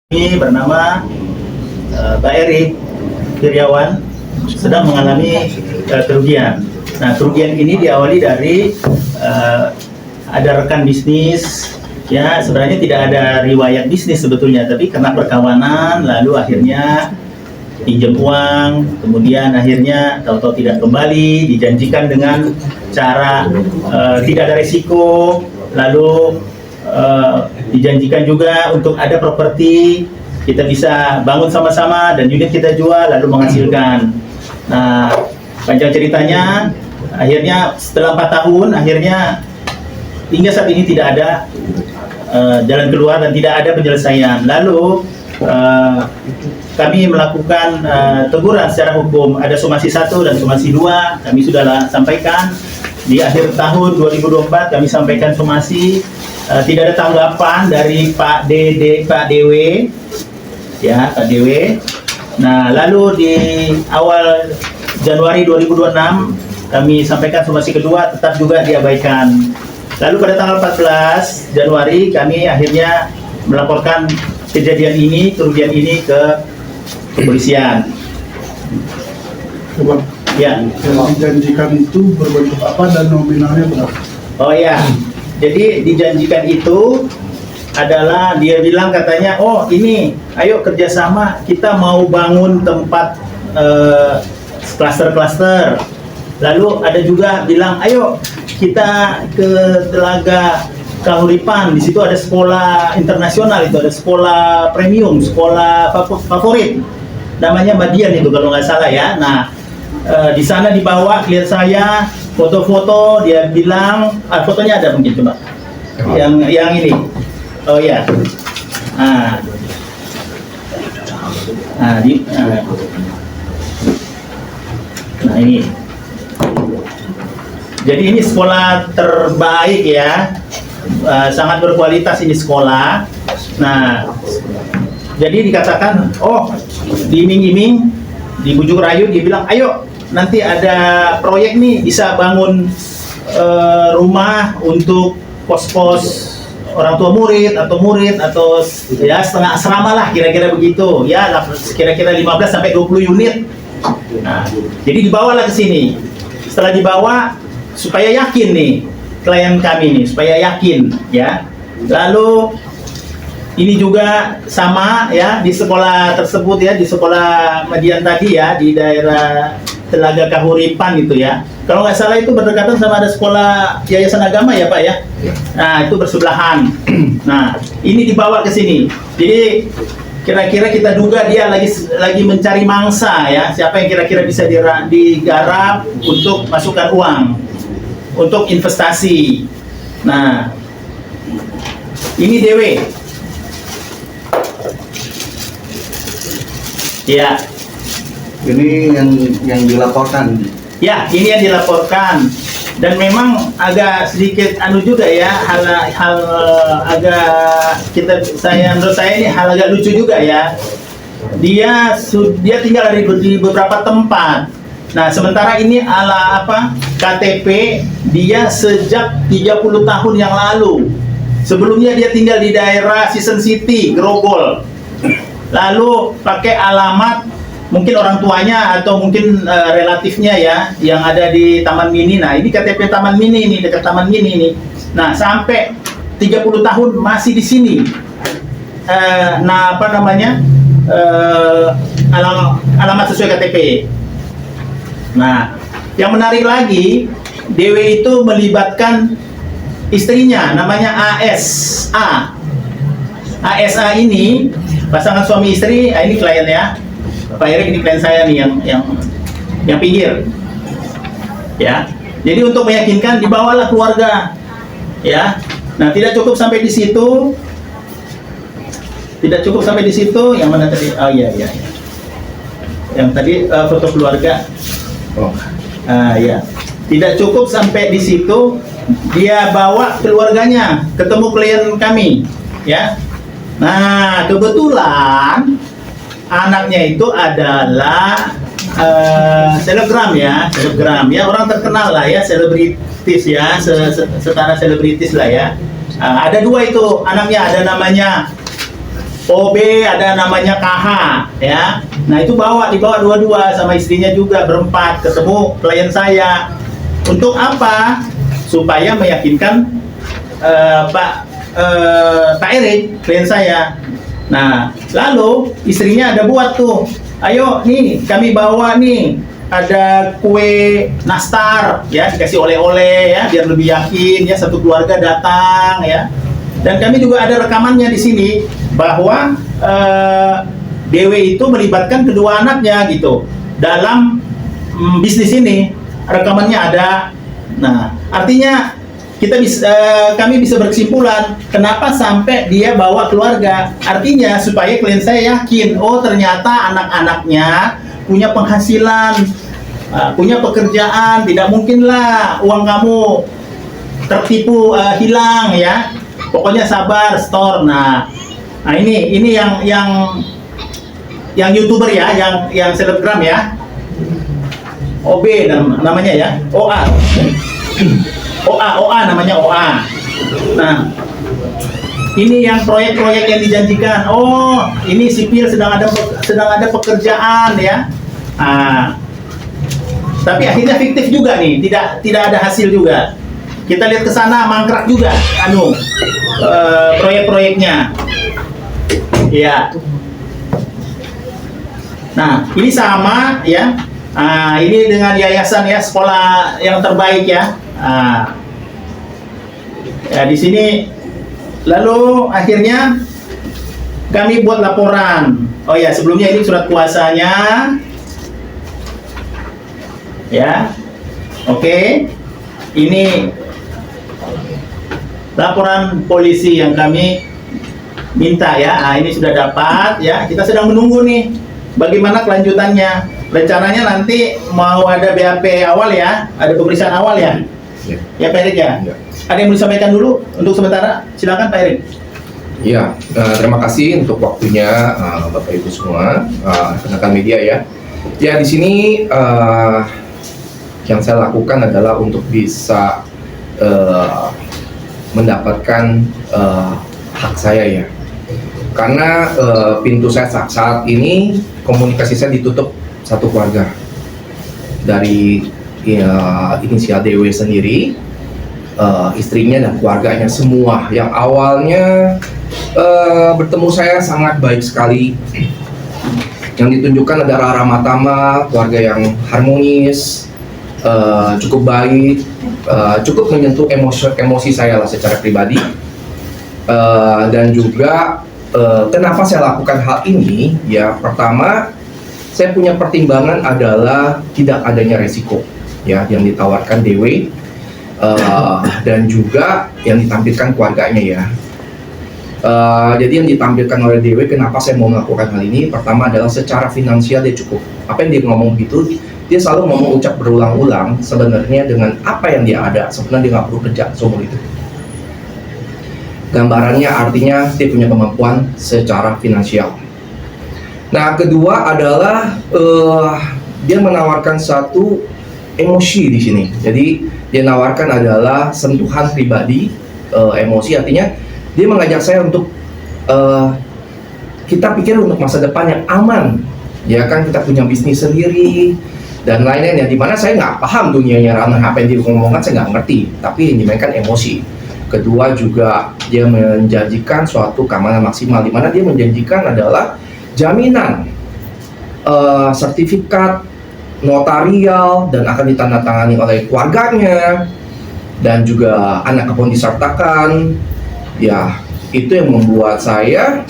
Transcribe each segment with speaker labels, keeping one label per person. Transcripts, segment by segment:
Speaker 1: Ini bernama Pak Erik Wiryawan sedang mengalami kerugian. Nah, kerugian ini diawali dari ada rekan bisnis, ya sebenarnya tidak ada riwayat bisnis sebetulnya, tapi karena perkawanan lalu akhirnya pinjam uang, kemudian akhirnya tahu-tahu tidak kembali, dijanjikan dengan cara tidak ada risiko, lalu dijanjikan juga untuk ada properti kita bisa bangun sama-sama dan unit kita jual lalu menghasilkan. Nah, panjang ceritanya akhirnya setelah 4 tahun akhirnya hingga saat ini tidak ada jalan keluar dan tidak ada penyelesaian. Lalu kami melakukan teguran secara hukum, ada somasi 1 dan somasi 2 kami sudah sampaikan. Di akhir tahun 2024 kami sampaikan somasi, tidak ada tanggapan dari Pak DW, ya Pak DW. Nah, lalu di awal Januari 2026 kami sampaikan somasi kedua, tetap juga diabaikan. Lalu pada tanggal 14 Januari kami akhirnya melaporkan kejadian ini, kerugian ini ke kepolisian. Ya.
Speaker 2: Yang dijanjikan itu berbentuk apa dan nominalnya berapa?
Speaker 1: Oh ya, jadi dijanjikan itu adalah dia bilang katanya, oh ini, ayo kerjasama, kita mau bangun tempat klaster-klaster. Lalu ada juga bilang, ayo kita ke Telaga Kahuripan, di situ ada sekolah internasional, itu ada sekolah premium, sekolah favorit, namanya Madian itu kalau nggak salah ya. Nah, di sana dibawa klien saya foto-foto, dia bilang fotonya ada mungkin coba yang ini, oh ya, nah ini, jadi ini sekolah terbaik ya, sangat berkualitas ini sekolah. Nah, jadi dikatakan, oh diiming-iming, dibujuk rayu, dia bilang ayo nanti ada proyek nih bisa bangun rumah untuk pos-pos orang tua murid atau ya setengah asrama lah kira-kira begitu ya, kira-kira 15 sampai 20 unit. Nah, jadi dibawalah ke sini. Setelah dibawa supaya yakin nih klien kami nih, supaya yakin ya. Lalu ini juga sama ya di sekolah tersebut ya, di sekolah Madian tadi ya, di daerah Telaga Kahuripan gitu ya. Kalau nggak salah itu berdekatan sama ada sekolah yayasan agama ya Pak ya. Nah, itu bersebelahan. Nah, ini dibawa ke sini. Jadi kira-kira kita duga dia lagi mencari mangsa ya. Siapa yang kira-kira bisa digarap untuk masukkan uang untuk investasi. Nah, ini DW. Ya.
Speaker 2: Ini yang dilaporkan.
Speaker 1: Ya, ini yang dilaporkan. Dan memang agak sedikit juga ya, hal agak menurut saya ini hal agak lucu juga ya. Dia tinggal di beberapa tempat. Nah, sementara ini KTP dia sejak 30 tahun yang lalu. Sebelumnya dia tinggal di daerah Season City, Grogol. Lalu pakai alamat mungkin orang tuanya atau mungkin relatifnya ya yang ada di Taman Mini. Nah, ini KTP Taman Mini ini, dekat Taman Mini ini. Nah, sampai 30 tahun masih di sini. Alamat sesuai KTP. Nah, yang menarik lagi, DW itu melibatkan istrinya, namanya ASA. ASA ini pasangan suami istri. Ini klien ya. Pak Erik, ini klien saya nih yang pinggir, ya. Jadi untuk meyakinkan dibawalah keluarga, ya. Nah, tidak cukup sampai di situ, Yang mana tadi? Oh iya. Yang tadi foto keluarga.
Speaker 2: Oh.
Speaker 1: Ya. Tidak cukup sampai di situ, dia bawa keluarganya, ketemu klien kami, ya. Nah, kebetulan anaknya itu adalah selebgram ya, orang terkenal lah ya, selebritis ya, setara selebritis lah ya. Ada 2 itu anaknya, ada namanya OB ada namanya KH ya. Nah itu dibawa dua-dua sama istrinya juga berempat ketemu klien saya. Untuk apa? Supaya meyakinkan Pak Erik klien saya. Nah lalu istrinya ada buat tuh, ayo nih kami bawa nih ada kue nastar ya, dikasih oleh-oleh ya biar lebih yakin ya, satu keluarga datang ya. Dan kami juga ada rekamannya di sini bahwa Dewi itu melibatkan kedua anaknya gitu dalam bisnis ini, rekamannya ada. Nah artinya kami bisa berkesimpulan kenapa sampai dia bawa keluarga, artinya supaya klien saya yakin, oh ternyata anak-anaknya punya penghasilan, punya pekerjaan, tidak mungkinlah uang kamu tertipu hilang ya. Pokoknya sabar, store. Nah ini yang YouTuber ya, yang selebgram ya. OB namanya ya, OA namanya OA. Nah ini yang proyek-proyek yang dijanjikan. Oh ini sipil sedang ada pekerjaan ya. Tapi akhirnya fiktif juga nih, tidak ada hasil juga. Kita lihat ke sana mangkrak juga proyek-proyeknya. Ya. Nah, ini sama ya. Ini dengan yayasan ya, sekolah yang terbaik ya. Ya di sini lalu akhirnya kami buat laporan. Oh ya, sebelumnya ini surat kuasanya. Ya. Oke. Ini laporan polisi yang kami minta ya. Ini sudah dapat ya. Kita sedang menunggu nih bagaimana kelanjutannya. Rencananya nanti mau ada BAP awal ya, ada pemeriksaan awal ya. Ya Pak Erik ya. Ada yang mau disampaikan dulu untuk sementara? Silakan Pak Erik.
Speaker 3: Ya, terima kasih untuk waktunya Bapak Ibu semua, rekan-rekan media ya. Ya di sini yang saya lakukan adalah untuk bisa mendapatkan hak saya ya. Karena pintu saya saat ini komunikasi saya ditutup satu keluarga dari inisial DW sendiri, istrinya dan keluarganya semua yang awalnya bertemu saya sangat baik sekali. Yang ditunjukkan ada Rara Tama, keluarga yang harmonis, cukup baik, cukup menyentuh emosi saya lah secara pribadi. Dan juga kenapa saya lakukan hal ini? Ya pertama, saya punya pertimbangan adalah tidak adanya resiko ya yang ditawarkan DW dan juga yang ditampilkan keluarganya ya. Jadi yang ditampilkan oleh DW, kenapa saya mau melakukan hal ini? Pertama adalah secara finansial dia cukup. Apa yang dia ngomong gitu, dia selalu ngomong ucap berulang-ulang sebenarnya dengan apa yang dia ada, sebenarnya dia nggak perlu kerja seumur itu. Gambarannya artinya dia punya kemampuan secara finansial. Nah kedua adalah dia menawarkan satu emosi di sini. Jadi dia nawarkan adalah sentuhan pribadi, emosi, artinya dia mengajak saya untuk kita pikir untuk masa depan yang aman, ya kan, kita punya bisnis sendiri dan lain-lain ya, dimana saya nggak paham dunianya ranah apa yang dia ngomongkan, saya nggak ngerti, tapi yang dimainkan emosi. Kedua juga dia menjanjikan suatu keamanan maksimal, dimana dia menjanjikan adalah jaminan sertifikat notarial dan akan ditandatangani oleh keluarganya dan juga anak pun disertakan. Ya itu yang membuat saya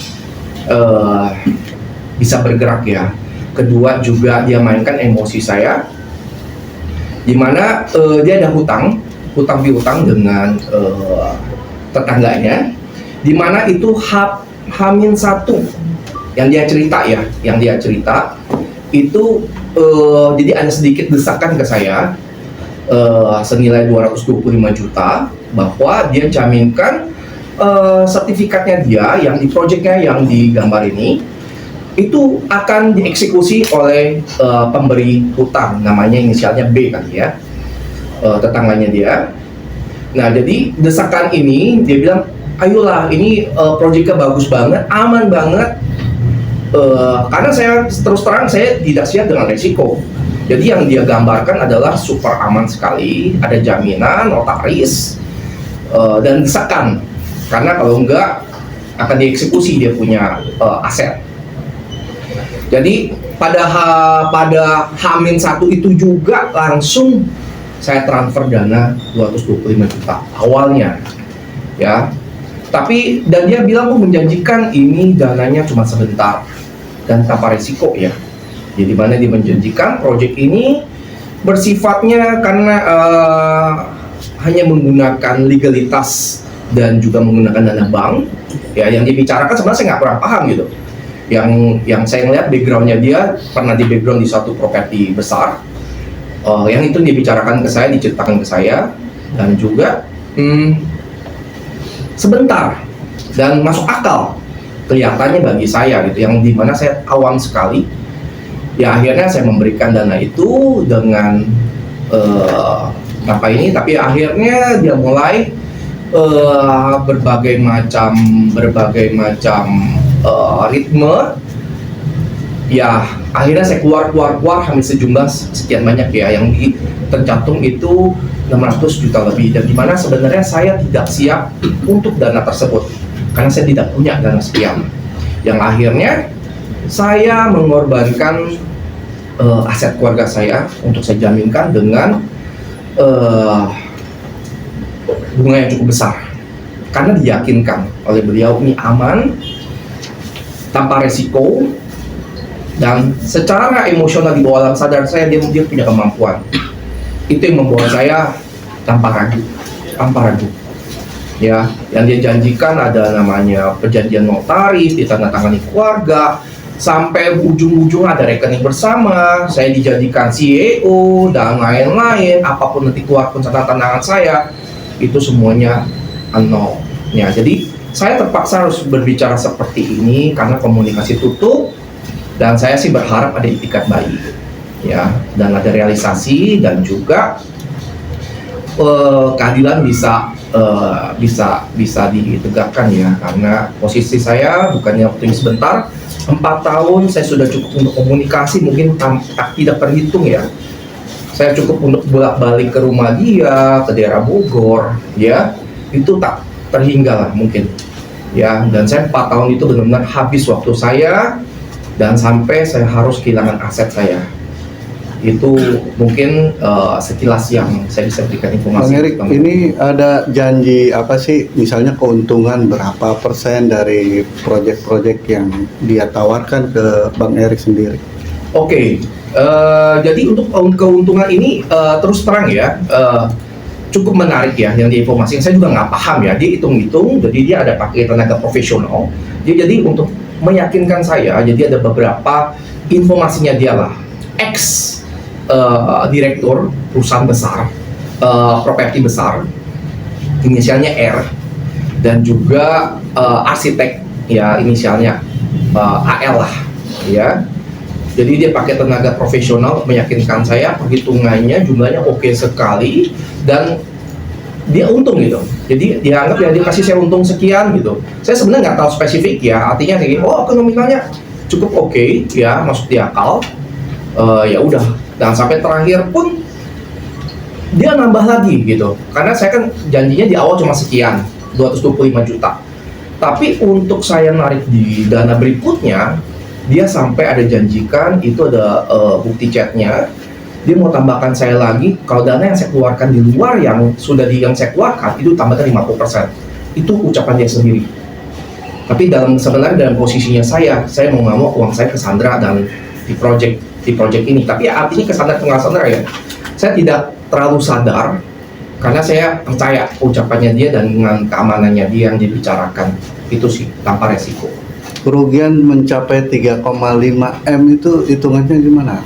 Speaker 3: bisa bergerak ya. Kedua juga dia mainkan emosi saya, dimana dia ada hutang piutang dengan tetangganya, dimana itu Hamin satu yang dia cerita ya, itu jadi ada sedikit desakan ke saya senilai 225 juta bahwa dia jaminkan sertifikatnya dia yang di proyeknya yang digambar ini itu akan dieksekusi oleh pemberi hutang, namanya inisialnya B kali ya, tetangganya dia. Nah jadi desakan ini dia bilang ayolah ini proyeknya bagus banget, aman banget. Karena saya terus terang saya tidak siap dengan resiko. Jadi yang dia gambarkan adalah super aman sekali, ada jaminan, notaris, dan desakan. Karena kalau enggak akan dieksekusi dia punya aset. Jadi pada H-1 itu juga langsung saya transfer dana 225 juta awalnya, ya. Tapi dan dia bilang menjanjikan ini dananya cuma sebentar dan tanpa risiko ya. Jadi mana dia menjanjikan proyek ini bersifatnya karena hanya menggunakan legalitas dan juga menggunakan dana bank, ya. Yang dibicarakan sebenarnya saya nggak kurang paham gitu. Yang saya ngeliat backgroundnya dia pernah di background di suatu properti besar. Yang itu dibicarakan ke saya, diceritakan ke saya, dan juga sebentar dan masuk akal kelihatannya bagi saya gitu, yang dimana saya awam sekali. Ya akhirnya saya memberikan dana itu dengan tapi akhirnya dia mulai berbagai macam ritme. Ya akhirnya saya keluar hampir sejumlah sekian banyak ya, yang tercantum itu 600 juta lebih, dan dimana sebenarnya saya tidak siap untuk dana tersebut karena saya tidak punya dana sekian, yang akhirnya saya mengorbankan aset keluarga saya untuk saya jaminkan dengan bunga yang cukup besar, karena diyakinkan oleh beliau ini aman, tanpa resiko, dan secara emosional di bawah alam sadar saya dia punya kemampuan. Itu yang membuat saya tanpa ragu, ya. Yang dia janjikan ada namanya perjanjian notaris, ditandatangani keluarga, sampai ujung-ujung ada rekening bersama, saya dijanjikan CEO dan lain-lain, apapun nanti keluar pun catatan tangan saya, itu semuanya nol. Ya, jadi saya terpaksa harus berbicara seperti ini karena komunikasi tutup, dan saya sih berharap ada itikat baik, ya, dan ada realisasi, dan juga keadilan bisa ditegakkan ya, karena posisi saya bukannya waktu ini sebentar, 4 tahun saya sudah cukup untuk komunikasi, mungkin tidak terhitung ya. Saya cukup untuk bolak-balik ke rumah dia, ke daerah Bogor, ya, itu tak terhingga lah mungkin, ya. Dan saya 4 tahun itu benar-benar habis waktu saya, dan sampai saya harus kehilangan aset saya. Itu mungkin sekilas yang saya bisa berikan informasi.
Speaker 2: Bang Erik, ini ada janji apa sih, misalnya keuntungan berapa persen dari proyek-proyek yang dia tawarkan ke Bang Erik sendiri?
Speaker 3: Oke, jadi untuk keuntungan ini terus terang ya, cukup menarik ya yang diinformasikan. Saya juga nggak paham ya, dia hitung-hitung, jadi dia ada pakai tenaga profesional. Jadi untuk meyakinkan saya, jadi ada beberapa informasinya dia lah, direktur perusahaan besar, properti besar, inisialnya R, dan juga arsitek ya inisialnya AL lah, ya. Jadi dia pakai tenaga profesional meyakinkan saya, perhitungannya jumlahnya oke sekali, dan dia untung gitu. Jadi dianggap ya dia kasih saya untung sekian gitu. Saya sebenarnya nggak tahu spesifik ya, artinya kayak nominalnya cukup oke ya, masuk di akal. Ya udah, dan sampai terakhir pun dia nambah lagi gitu, karena saya kan janjinya di awal cuma sekian, 225 juta, tapi untuk saya narik di dana berikutnya, dia sampai ada janjikan, itu ada bukti chatnya, dia mau tambahkan saya lagi, kalau dana yang saya keluarkan di luar yang yang saya keluarkan, itu tambahkan 50%, itu ucapan dia sendiri. Tapi sebenarnya dalam posisinya saya mau nggak mau uang saya ke Sandra dan di project ini, tapi ya artinya kesadaran nggak sadar ya, saya tidak terlalu sadar karena saya percaya ucapannya dia dan dengan keamanannya dia yang dibicarakan, itu sih tanpa resiko.
Speaker 2: Kerugian mencapai 3,5 M itu hitungannya gimana?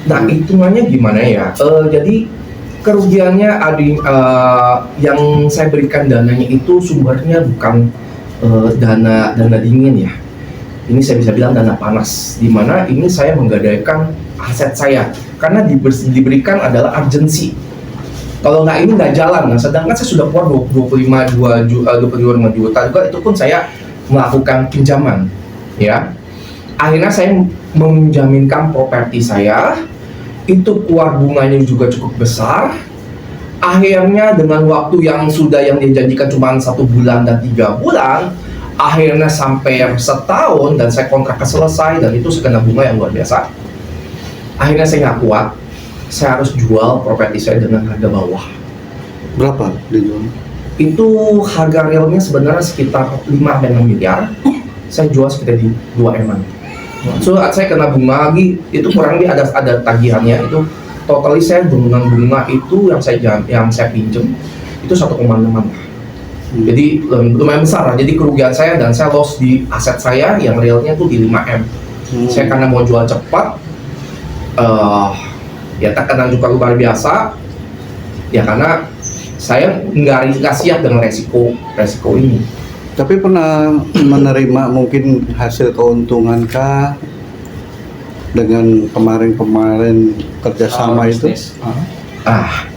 Speaker 3: Nah hitungannya gimana ya? Jadi kerugiannya ada yang saya berikan dananya itu sumbernya bukan dana dingin ya. Ini saya bisa bilang dana panas, di mana ini saya menggadaikan aset saya karena diberikan adalah urgensi. Kalau nggak ini nggak jalan. Nah, sedangkan saya sudah keluar 25 juta juga, itu pun saya melakukan pinjaman, ya. Akhirnya saya menjaminkan properti saya, itu keluar bunganya juga cukup besar. Akhirnya dengan waktu yang dijanjikan cuma 1 bulan dan 3 bulan, akhirnya sampai setahun dan saya kontraknya selesai dan itu kena bunga yang luar biasa. Akhirnya saya nggak kuat, saya harus jual properti saya dengan harga bawah.
Speaker 2: Berapa dijual?
Speaker 3: Itu harga realnya sebenarnya sekitar 5-6 miliar. Saya jual sekitar di 2 M-an. So saya kena bunga lagi, itu kurang lebih ada tagihannya. Itu totally saya dengan bunga itu yang saya pinjam itu 1,6 lah. Jadi lumayan besar lah. Jadi kerugian saya dan saya loss di aset saya yang realnya tuh di 5M. Saya karena mau jual cepat, ya tekanan juga luar biasa. Ya karena saya nggak siap dengan resiko ini.
Speaker 2: Tapi pernah menerima mungkin hasil keuntungan kah dengan kemarin kerjasama itu?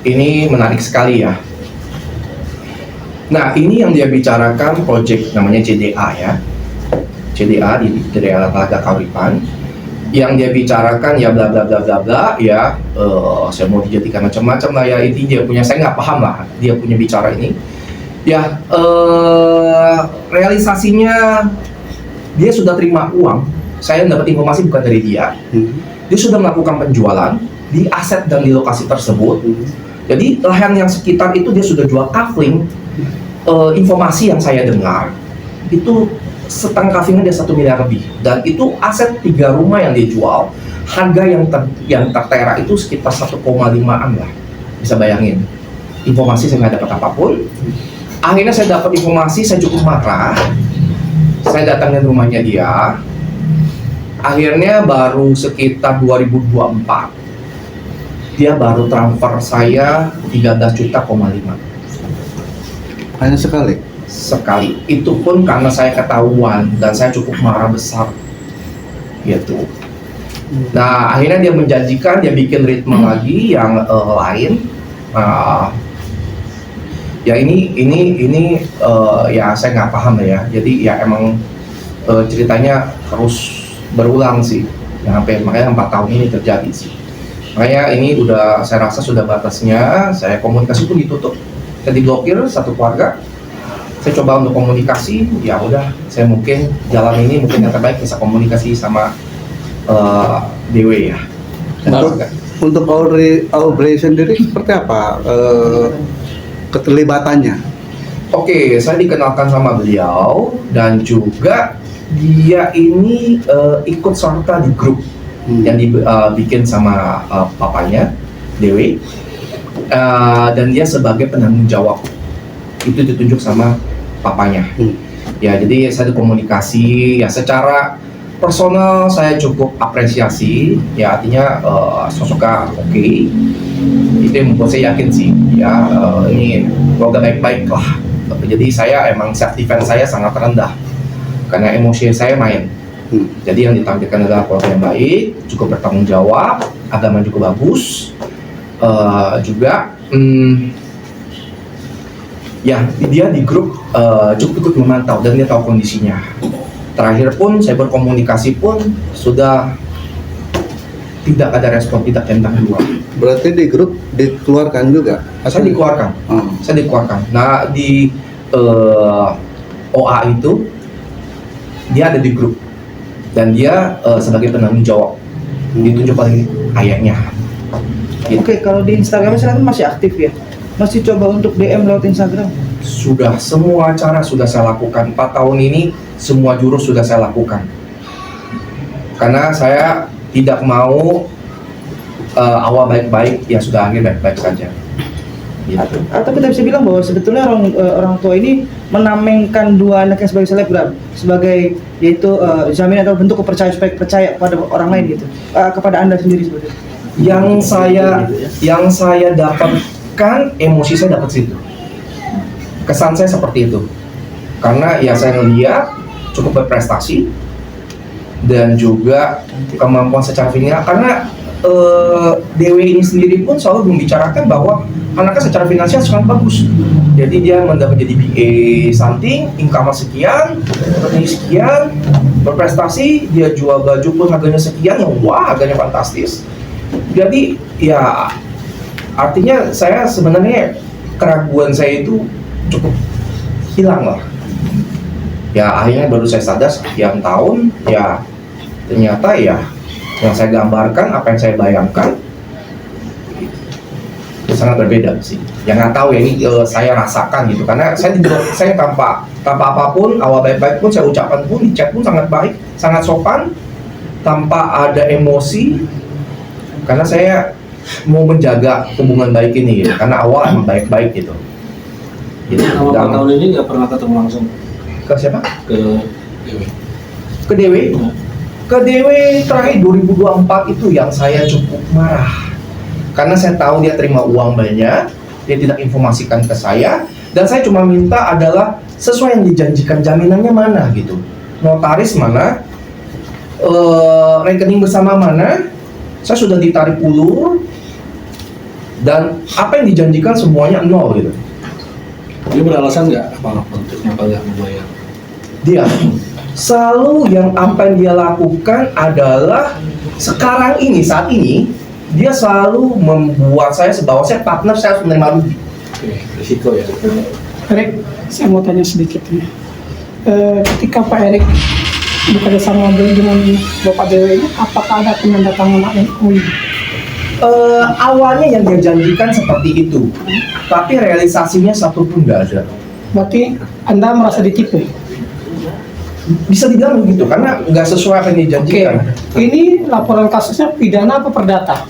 Speaker 3: Ini menarik sekali ya. Nah, ini yang dia bicarakan project namanya CDA ya. CDA di daerah Talaga Kauripan. Yang dia bicarakan ya bla bla bla bla bla ya. Saya mau dijadikan macam-macam lah ya, itu dia punya, saya nggak paham lah dia punya bicara ini. Ya, realisasinya dia sudah terima uang. Saya dapat informasi bukan dari dia. Dia sudah melakukan penjualan di aset dan di lokasi tersebut. Jadi lahan yang sekitar itu dia sudah jual kafling. Informasi yang saya dengar itu setengah kaflingnya dia 1 miliar lebih. Dan itu aset 3 rumah yang dia jual. Harga yang tertera itu sekitar 1,5-an lah. Bisa bayangin. Informasi saya nggak dapat apapun. Akhirnya saya dapat informasi, saya cukup marah. Saya datangin rumahnya dia. Akhirnya baru sekitar 2024 dia baru transfer saya 13,5 juta.
Speaker 2: Hanya sekali?
Speaker 3: Sekali. Itu pun karena saya ketahuan dan saya cukup marah besar gitu. Nah akhirnya dia menjanjikan dia bikin ritme lagi yang lain. Ya ini ya saya nggak paham ya. Jadi ya emang ceritanya terus berulang sih, yang makanya 4 tahun ini terjadi sih. Makanya ini saya rasa sudah batasnya. Saya komunikasi pun ditutup, saya diblokir satu keluarga. Saya coba untuk komunikasi, ya udah, saya mungkin jalan ini mungkin yang terbaik bisa komunikasi sama DW ya.
Speaker 2: Untuk Aubrey sendiri seperti apa keterlibatannya?
Speaker 3: Oke, saya dikenalkan sama beliau dan juga dia ini ikut serta di grup yang dibikin sama papanya Dewi, dan dia sebagai penanggung jawab itu ditunjuk sama papanya. Ya jadi saya komunikasi ya secara personal saya cukup apresiasi ya, artinya sosoknya oke. Itu yang membuat saya yakin sih ya, ini semoga baik-baik lah. Jadi saya emang self defense saya sangat rendah karena emosi saya main. Jadi yang ditampilkan adalah keluarga yang baik, cukup bertanggung jawab, agama juga bagus, juga ya dia di grup cukup ikut memantau dan dia tahu kondisinya. Terakhir pun saya berkomunikasi pun sudah tidak ada respon, tidak tentang dua.
Speaker 2: Berarti di grup dikeluarkan juga?
Speaker 3: Saya dikeluarkan. Saya dikeluarkan. Nah di OA itu dia ada di grup dan dia sebagai penanggung jawab ditunjuk oleh ayahnya. Gitu.
Speaker 4: Oke, kalau di Instagram sekarang masih aktif ya? Masih coba untuk DM lewat Instagram?
Speaker 3: Sudah, semua cara sudah saya lakukan. 4 tahun ini semua jurus sudah saya lakukan. Karena saya tidak mau awal baik-baik, ya sudah akhir baik-baik saja. Gitu.
Speaker 4: Atau kita bisa bilang bahwa sebetulnya orang tua ini menamengkan dua anaknya sebagai selebgram, sebagai yaitu jaminan atau bentuk kepercayaan supaya percaya kepada orang lain gitu, kepada Anda sendiri sebetulnya.
Speaker 3: Yang saya dapatkan, emosi saya dapat situ. Kesan saya seperti itu. Karena ya saya ngelihat cukup berprestasi dan juga kemampuan secara finansial, karena DW ini sendiri pun selalu membicarakan bahwa anaknya secara finansial sangat bagus. Jadi dia mendapat jadi BA something, income sekian, rekening sekian, berprestasi, dia jual baju pun harganya sekian, yang wah harganya fantastis. Jadi ya artinya saya sebenarnya keraguan saya itu cukup hilang lah. Ya akhirnya baru saya sadar sekian tahun, ya ternyata ya yang saya gambarkan, apa yang saya bayangkan sangat berbeda sih. Yang nggak tahu ya ini saya rasakan gitu, karena saya tanpa apapun, awal baik-baik pun saya ucapkan pun di chat pun sangat baik, sangat sopan, tanpa ada emosi, karena saya mau menjaga hubungan baik ini gitu. Karena awal emang baik-baik gitu.
Speaker 5: Selama 4 tahun ini nggak pernah ketemu langsung
Speaker 3: Ke siapa?
Speaker 5: ke Dewi.
Speaker 3: Ke Dewi? Ke Dewi terakhir 2024 itu yang saya cukup marah. Karena saya tahu dia terima uang banyak, dia tidak informasikan ke saya, dan saya cuma minta adalah sesuai yang dijanjikan, jaminannya mana gitu, notaris mana, rekening bersama mana, saya sudah ditarik ulur, dan apa yang dijanjikan semuanya nol gitu.
Speaker 5: Dia beralasan nggak apa untuk kenapa nggak membayar?
Speaker 3: Dia selalu yang apa yang dia lakukan adalah sekarang ini, saat ini dia selalu membuat saya bahwa saya partner, saya harus menerima rugi.
Speaker 5: Oke, risiko ya.
Speaker 6: Erik, saya mau tanya sedikit nih. Ketika Pak Erik bekerja sama dengan Bapak Dewi ini, apakah ada penandatanganan MOU?
Speaker 3: Awalnya yang dia janjikan seperti itu, tapi realisasinya satu pun nggak ada.
Speaker 6: Berarti Anda merasa ditipu?
Speaker 3: Bisa dibilang begitu, karena nggak sesuai apa yang
Speaker 6: Oke,
Speaker 3: dijanjikan.
Speaker 6: ini laporan kasusnya pidana apa perdata?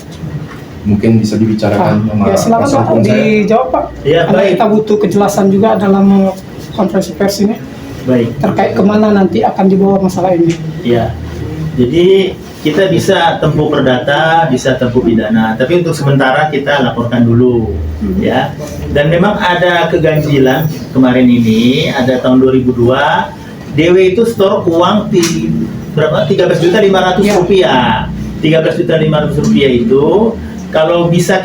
Speaker 3: Mungkin bisa dibicarakan sama
Speaker 6: Ya silakan
Speaker 3: kuasa
Speaker 6: Pak,
Speaker 3: hukum saya.
Speaker 6: dijawab Pak.
Speaker 1: Ya,
Speaker 6: Karena
Speaker 1: baik.
Speaker 6: kita butuh kejelasan juga dalam konferensi pers ini
Speaker 1: Baik.
Speaker 6: terkait kemana nanti akan dibawa masalah ini.
Speaker 1: Ya, jadi kita bisa tempuh perdata, bisa tempuh pidana, tapi untuk sementara kita laporkan dulu, ya. Dan memang ada keganjilan kemarin ini, ada tahun 2002, DW itu store uang di berapa? 13.500.000
Speaker 6: Ya.
Speaker 1: rupiah. 13.500.000 rupiah itu kalau bisa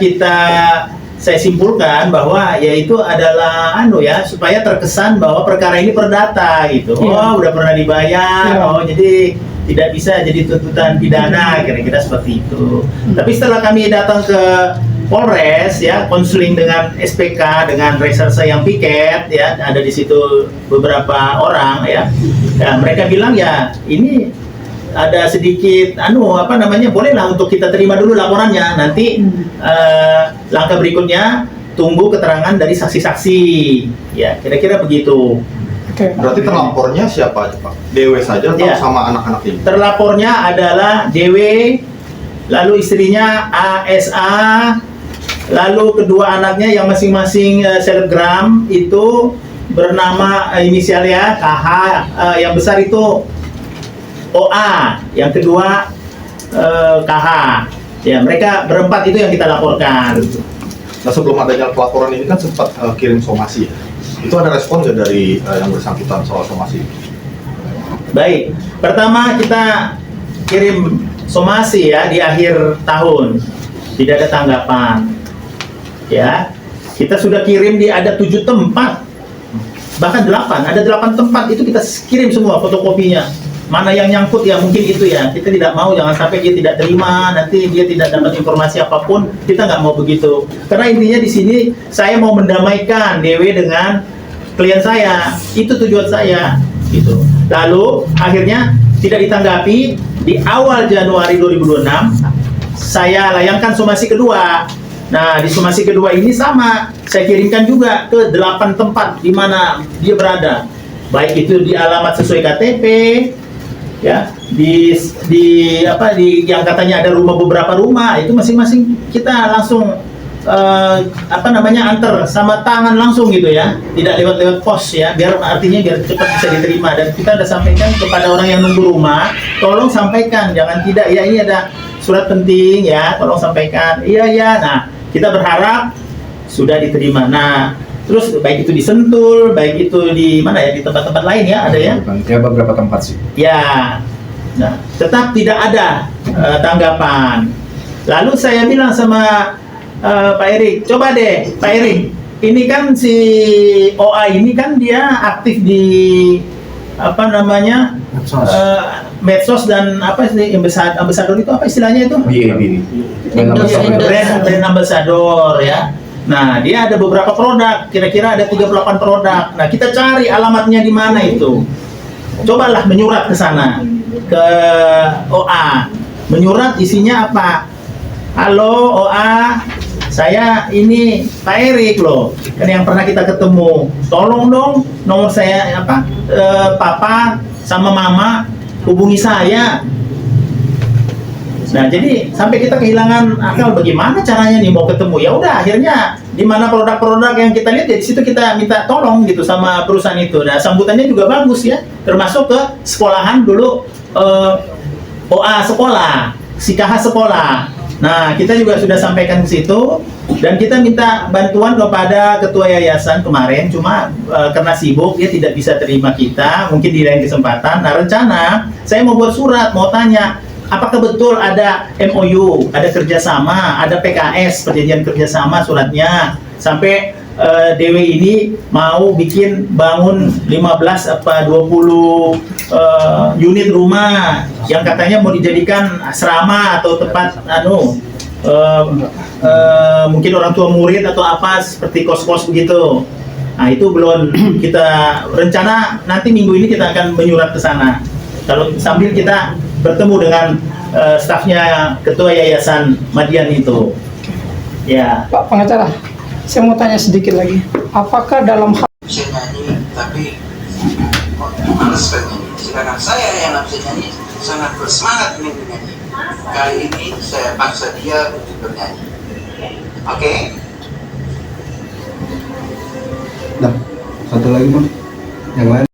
Speaker 1: saya simpulkan bahwa yaitu adalah supaya terkesan bahwa perkara ini perdata gitu.
Speaker 6: Iya.
Speaker 1: Oh, udah pernah dibayar.
Speaker 6: Iya.
Speaker 1: Oh, jadi tidak bisa jadi tuntutan pidana, kira-kira seperti itu. Tapi setelah kami datang ke Polres ya, konseling dengan SPK, dengan reserse yang piket ya, ada di situ beberapa orang ya. Ya, mereka bilang ya ini ada sedikit bolehlah untuk kita terima dulu laporannya, nanti langkah berikutnya tunggu keterangan dari saksi-saksi ya, kira-kira begitu.
Speaker 6: Oke.
Speaker 7: Berarti terlapornya siapa aja Pak? Dewe saja atau
Speaker 1: Iya.
Speaker 7: sama anak-anak ini?
Speaker 1: Terlapornya adalah DW, lalu istrinya ASA, lalu kedua anaknya yang masing-masing selebgram itu bernama inisial ya KH, yang besar itu OA, yang kedua KH. Ya, mereka berempat itu yang kita laporkan.
Speaker 7: Nah sebelum adanya pelaporan ini kan sempat kirim somasi ya. Itu ada respon nggak dari yang bersangkutan soal somasi?
Speaker 1: Baik, pertama kita kirim somasi ya di akhir tahun, tidak ada tanggapan. Ya, kita sudah kirim ada 7 tempat, bahkan 8, ada 8 tempat itu kita kirim semua fotokopinya. Mana yang nyangkut ya mungkin itu ya, kita tidak mau, jangan sampai dia tidak terima, nanti dia tidak dapat informasi apapun, kita nggak mau begitu. Karena intinya di sini saya mau mendamaikan DW dengan klien saya, itu tujuan saya gitu. Lalu akhirnya tidak ditanggapi. Di awal Januari 2026 saya layangkan somasi kedua. Nah, di somasi kedua ini sama, saya kirimkan juga ke 8 tempat di mana dia berada, baik itu di alamat sesuai KTP ya, di yang katanya ada beberapa rumah, itu masing-masing kita langsung antar sama tangan langsung gitu ya, tidak lewat pos ya, biar cepat bisa diterima. Dan kita sudah sampaikan kepada orang yang nunggu rumah, tolong sampaikan, jangan tidak ya, ini ada surat penting ya, tolong sampaikan. Iya. Nah, kita berharap sudah diterima. Nah, terus baik itu di Sentul, baik itu di mana ya, di tempat-tempat lain ya, ada ya.
Speaker 3: Ya beberapa tempat sih.
Speaker 1: Ya, nah, tetap tidak ada tanggapan. Lalu saya bilang sama Pak Erik, coba deh Pak Erik, ini kan si OA ini kan dia aktif di apa namanya medsos dan apa sih ambasador itu apa istilahnya itu?
Speaker 3: BAB.
Speaker 1: Brand ambassador ya. Nah, dia ada beberapa produk, kira-kira ada 38 produk. Nah, kita cari alamatnya di mana itu. Cobalah menyurat ke sana, ke OA. Menyurat isinya apa? Halo OA, saya ini Pak Erik loh, kan yang pernah kita ketemu. Tolong dong nomor saya apa? Papa sama Mama hubungi saya. Nah, jadi sampai kita kehilangan akal bagaimana caranya nih mau ketemu. Ya udah, akhirnya di mana produk-produk yang kita lihat ya di situ kita minta tolong gitu sama perusahaan itu. Nah, sambutannya juga bagus ya, termasuk ke sekolahan dulu OA sekolah, Sikaha sekolah. Nah, kita juga sudah sampaikan ke situ dan kita minta bantuan kepada ketua yayasan kemarin, cuma karena sibuk dia tidak bisa terima kita, mungkin di lain kesempatan. Nah, rencana saya mau buat surat, mau tanya apakah betul ada MOU, ada kerjasama, ada PKS, perjanjian kerjasama suratnya, sampai DW ini mau bangun 15 apa 20 unit rumah yang katanya mau dijadikan asrama atau tempat mungkin orang tua murid atau apa seperti kos-kos begitu. Nah, itu belum kita rencana, nanti minggu ini kita akan menyurat ke sana. Kalau sambil kita bertemu dengan stafnya ketua yayasan Madian itu. Ya.
Speaker 6: Pak pengacara, saya mau tanya sedikit lagi. Apakah dalam hal
Speaker 8: bisa nyanyi tapi males bernyanyi, sedangkan saya yang nggak bisa nyanyi sangat bersemangat ingin bernyanyi. Kali ini saya paksa dia untuk bernyanyi. Oke?
Speaker 2: Nah, satu lagi Bang, yang lain.